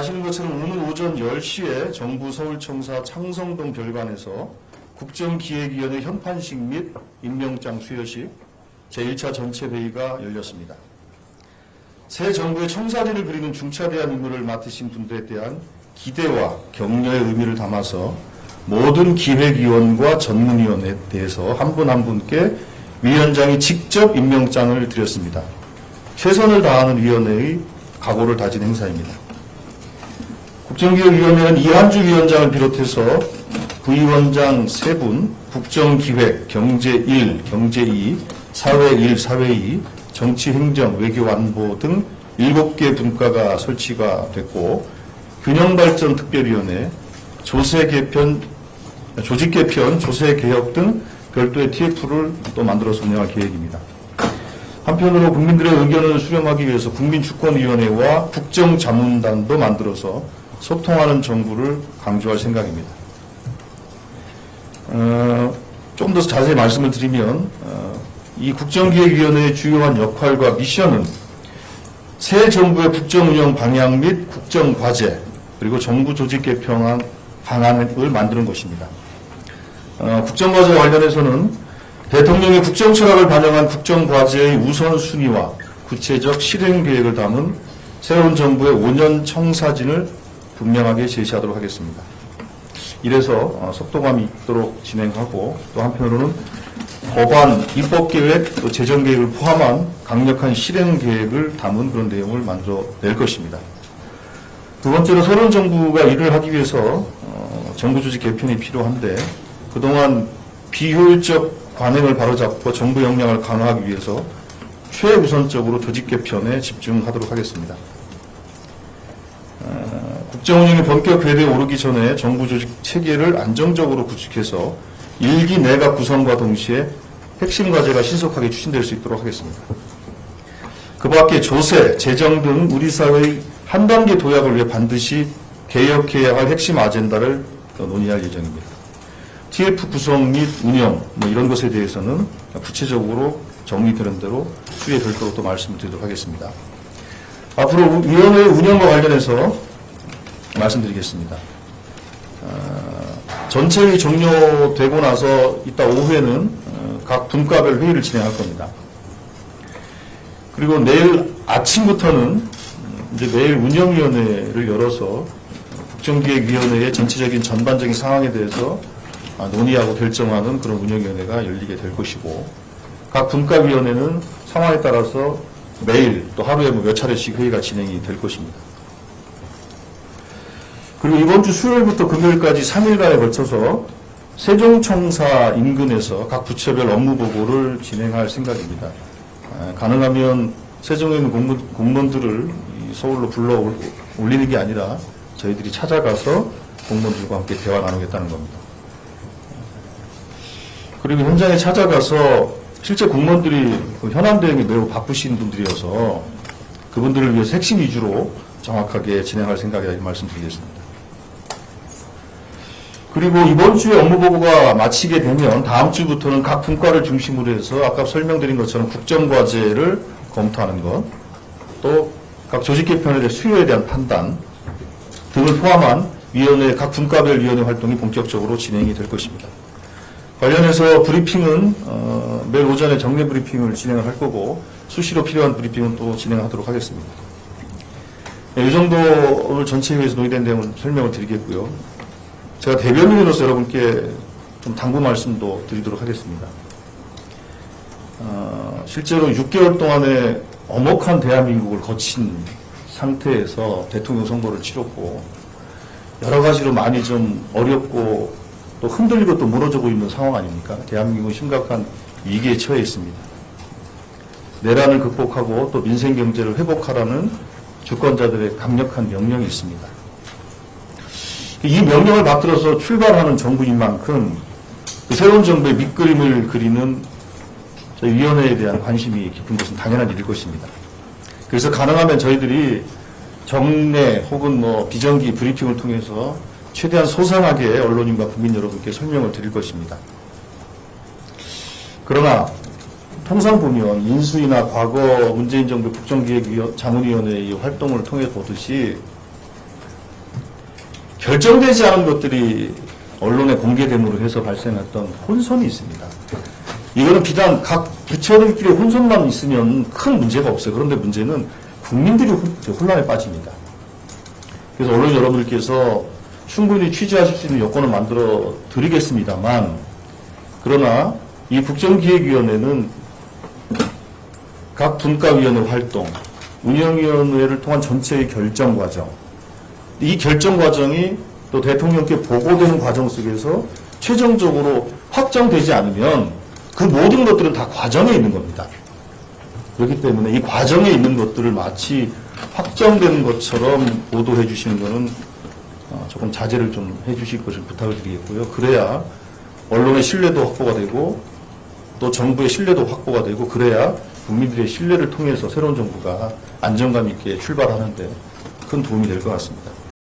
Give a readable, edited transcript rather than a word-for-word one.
아시는 것처럼 오늘 오전 10시에 정부 서울청사 창성동 별관에서 국정기획위원회 현판식 및 임명장 수여식 제1차 전체회의가 열렸습니다. 새 정부의 청사진을 그리는 중차대한 임무를 맡으신 분들에 대한 기대와 격려의 의미를 담아서 모든 기획위원과 전문위원에 대해서 한 분 한 분께 위원장이 직접 임명장을 드렸습니다. 최선을 다하는 위원회의 각오를 다진 행사입니다. 국정기획위원회는 이한주 위원장을 비롯해서 부위원장 3분, 국정기획, 경제1, 경제2, 사회1, 사회2, 정치행정, 외교안보 등 7개 분과가 설치가 됐고 균형발전 특별위원회, 조직개편, 조세개혁 등 별도의 TF를 또 만들어서 운영할 계획입니다. 한편으로 국민들의 의견을 수렴하기 위해서 국민주권위원회와 국정자문단도 만들어서 소통하는 정부를 강조할 생각입니다. 좀 더 자세히 말씀을 드리면 이 국정기획위원회의 주요한 역할과 미션은 새 정부의 국정운영 방향 및 국정과제 그리고 정부 조직 개편안 방안을 만드는 것입니다. 국정과제와 관련해서는 대통령의 국정철학을 반영한 국정과제의 우선순위와 구체적 실행계획을 담은 새로운 정부의 5년 청사진을 분명하게 제시하도록 하겠습니다. 이래서 속도감이 있도록 진행하고 또 한편으로는 법안, 입법계획, 또 재정계획을 포함한 강력한 실행계획을 담은 그런 내용을 만들어낼 것입니다. 두 번째로 새로운 정부가 일을 하기 위해서 정부 조직 개편이 필요한데 그동안 비효율적 관행을 바로잡고 정부 역량을 강화하기 위해서 최우선적으로 조직 개편에 집중하도록 하겠습니다. 국정운영이 본격 궤도에 오르기 전에 정부 조직 체계를 안정적으로 구축해서 1기 내각 구성과 동시에 핵심 과제가 신속하게 추진될 수 있도록 하겠습니다. 그 밖에 조세, 재정 등 우리 사회의 한 단계 도약을 위해 반드시 개혁해야 할 핵심 아젠다를 논의할 예정입니다. TF 구성 및 운영 이런 것에 대해서는 구체적으로 정리되는 대로 추후에 별도로 또 말씀을 드리도록 하겠습니다. 앞으로 위원회 운영과 관련해서 말씀드리겠습니다. 전체회의 종료되고 나서 이따 오후에는 각 분과별 회의를 진행할 겁니다. 그리고 내일 아침부터는 이제 매일 운영위원회를 열어서 국정기획위원회의 전체적인 전반적인 상황에 대해서 논의하고 결정하는 그런 운영위원회가 열리게 될 것이고 각 분과위원회는 상황에 따라서 매일 또 하루에 몇 차례씩 회의가 진행이 될 것입니다. 그리고 이번 주 수요일부터 금요일까지 3일간에 걸쳐서 세종청사 인근에서 각 부처별 업무 보고를 진행할 생각입니다. 가능하면 세종에 있는 공무원들을 서울로 불러 올리는 게 아니라 저희들이 찾아가서 공무원들과 함께 대화 나누겠다는 겁니다. 그리고 현장에 찾아가서 실제 공무원들이 현안 대응이 매우 바쁘신 분들이어서 그분들을 위해서 핵심 위주로 정확하게 진행할 생각이라고 말씀드리겠습니다. 그리고 이번 주에 업무 보고가 마치게 되면 다음 주부터는 각 분과를 중심으로 해서 아까 설명드린 것처럼 국정과제를 검토하는 것, 또 각 조직 개편에 대한 수요에 대한 판단 등을 포함한 위원회, 각 분과별 위원회 활동이 본격적으로 진행이 될 것입니다. 관련해서 브리핑은 매일 오전에 정례 브리핑을 진행을 할 거고 수시로 필요한 브리핑은 또 진행하도록 하겠습니다. 이 정도 오늘 전체회의에서 논의된 내용을 설명을 드리겠고요. 제가 대변인으로서 여러분께 좀 당부 말씀도 드리도록 하겠습니다. 실제로 6개월 동안에 엄혹한 대한민국을 거친 상태에서 대통령 선거를 치렀고 여러 가지로 많이 좀 어렵고 또 흔들리고 또 무너지고 있는 상황 아닙니까? 대한민국은 심각한 위기에 처해 있습니다. 내란을 극복하고 또 민생 경제를 회복하라는 주권자들의 강력한 명령이 있습니다. 이 명령을 받들어서 출발하는 정부인 만큼 그 새로운 정부의 밑그림을 그리는 저희 위원회에 대한 관심이 깊은 것은 당연한 일일 것입니다. 그래서 가능하면 저희들이 정례 혹은 비정기 브리핑을 통해서 최대한 소상하게 언론인과 국민 여러분께 설명을 드릴 것입니다. 그러나 통상 보면 인수위나 과거 문재인 정부 국정기획자문위원회의 활동을 통해 보듯이 결정되지 않은 것들이 언론에 공개됨으로 해서 발생했던 혼선이 있습니다. 이거는 비단 각 부처들끼리 혼선만 있으면 큰 문제가 없어요. 그런데 문제는 국민들이 혼란에 빠집니다. 그래서 언론 여러분들께서 충분히 취재하실 수 있는 여건을 만들어 드리겠습니다만, 그러나 이 국정기획위원회는 각 분과위원회 활동, 운영위원회를 통한 전체의 결정 과정, 이 결정 과정이 또 대통령께 보고되는 과정 속에서 최종적으로 확정되지 않으면 그 모든 것들은 다 과정에 있는 겁니다. 그렇기 때문에 이 과정에 있는 것들을 마치 확정되는 것처럼 보도해 주시는 것은 조금 자제를 좀 해 주실 것을 부탁을 드리겠고요. 그래야 언론의 신뢰도 확보가 되고 또 정부의 신뢰도 확보가 되고, 그래야 국민들의 신뢰를 통해서 새로운 정부가 안정감 있게 출발하는데 큰 도움이 될 것 같습니다.